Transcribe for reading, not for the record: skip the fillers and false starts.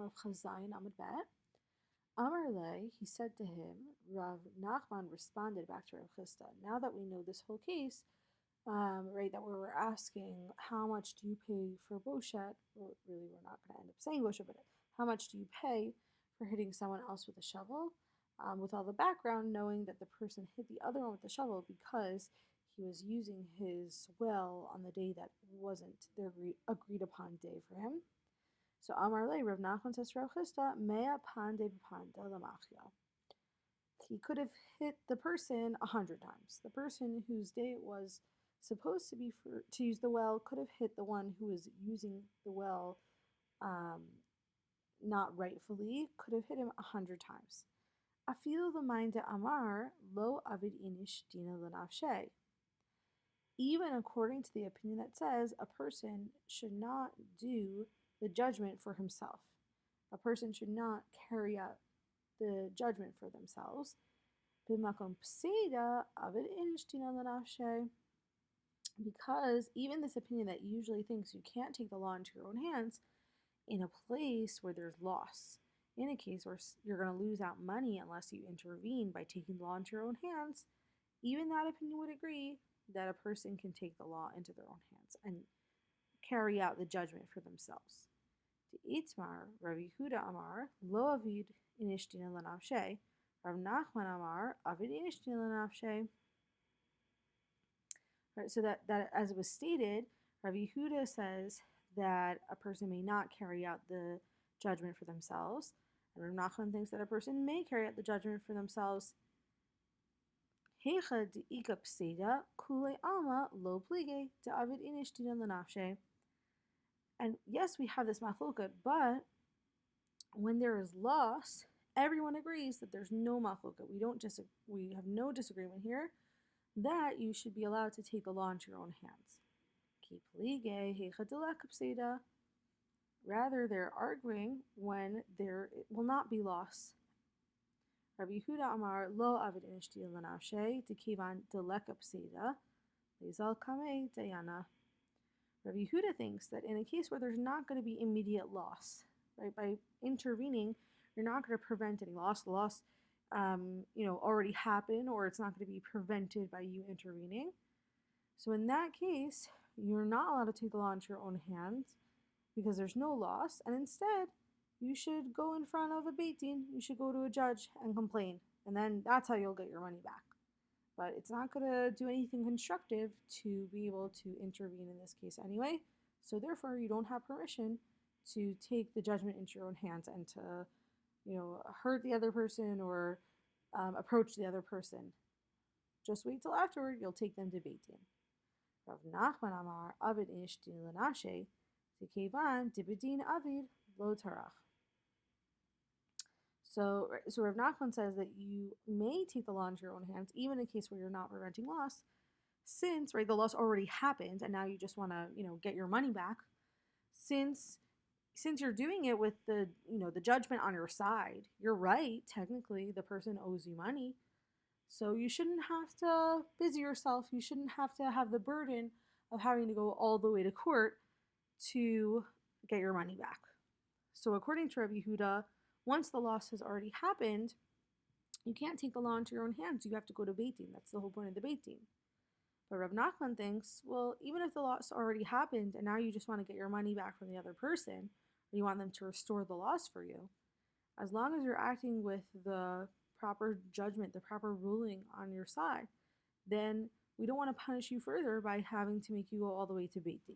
Rav Chazayin Amud Bet. Amar Le, he said to him, Rav Nachman responded back to Rav Chisda. Now that we know this whole case, right, that we were asking, how much do you pay for Boshet? Well, really, we're not going to end up saying Boshet, but how much do you pay for hitting someone else with a shovel? With all the background, knowing that the person hit the other one with the shovel because he was using his well on the day that wasn't the agreed upon day for him. So Amar Le, Rav Nachman says to Rav Chisda, Mea pande b'panda lamachya. He could have hit the person 100 times. The person whose day it was supposed to be to use the well could have hit the one who was using the well not rightfully, could have hit him 100 times. Afilu l'mayin de amar lo avid inish dina l'nafshe. Even according to the opinion that says a person should not do the judgment for himself. A person should not carry out the judgment for themselves. B'makom pseida avid inish dina l'nafshe. Because even this opinion that usually thinks you can't take the law into your own hands, in a place where there's loss, in a case where you're going to lose out money unless you intervene by taking the law into your own hands, even that opinion would agree that a person can take the law into their own hands and carry out the judgment for themselves. Itmar, Rav Yehuda Amar, lo avid inishtina lanavshe, Rav Nachman Amar, avid inishtina lanavshe. Right, so that as it was stated, Rav Yehuda says that a person may not carry out the judgment for themselves, and Rav Nachman thinks that a person may carry out the judgment for themselves. Heicha de'ika pseida kule alma lo plige de'avid inishtina lanavshe. And yes, we have this machloket, but when there is loss, everyone agrees that there's no machloket. We have no disagreement here that you should be allowed to take the law into your own hands. Rather, they're arguing when there will not be loss. Rabbi Yehuda Amar lo avid inishti lanavshe dekivan deleka pseida lezal kamei dayana. Rabbi Yehuda thinks that in a case where there's not going to be immediate loss, right, by intervening, you're not going to prevent any loss. The loss, already happened, or it's not going to be prevented by you intervening. So in that case, you're not allowed to take the law into your own hands because there's no loss, and instead, you should go in front of a beit din. You should go to a judge and complain, and then that's how you'll get your money back. But it's not going to do anything constructive to be able to intervene in this case anyway. So therefore, you don't have permission to take the judgment into your own hands and to, hurt the other person or approach the other person. Just wait till afterward. You'll take them to beit din. Rav Nachman Amar Avid Inishtin Lanashe Tikevan Dibidin Avid Lo Tarach. So Rav Nachman says that you may take the law into your own hands, even in a case where you're not preventing loss, since the loss already happened, and now you just want to get your money back. Since you're doing it with the judgment on your side, you're right. Technically, the person owes you money, so you shouldn't have to busy yourself. You shouldn't have to have the burden of having to go all the way to court to get your money back. So according to Rabbi Yehuda, once the loss has already happened, you can't take the law into your own hands. You have to go to beit din. That's the whole point of the beit din. But Rav Nachman thinks, well, even if the loss already happened and now you just want to get your money back from the other person, or you want them to restore the loss for you, as long as you're acting with the proper judgment, the proper ruling on your side, then we don't want to punish you further by having to make you go all the way to beit din.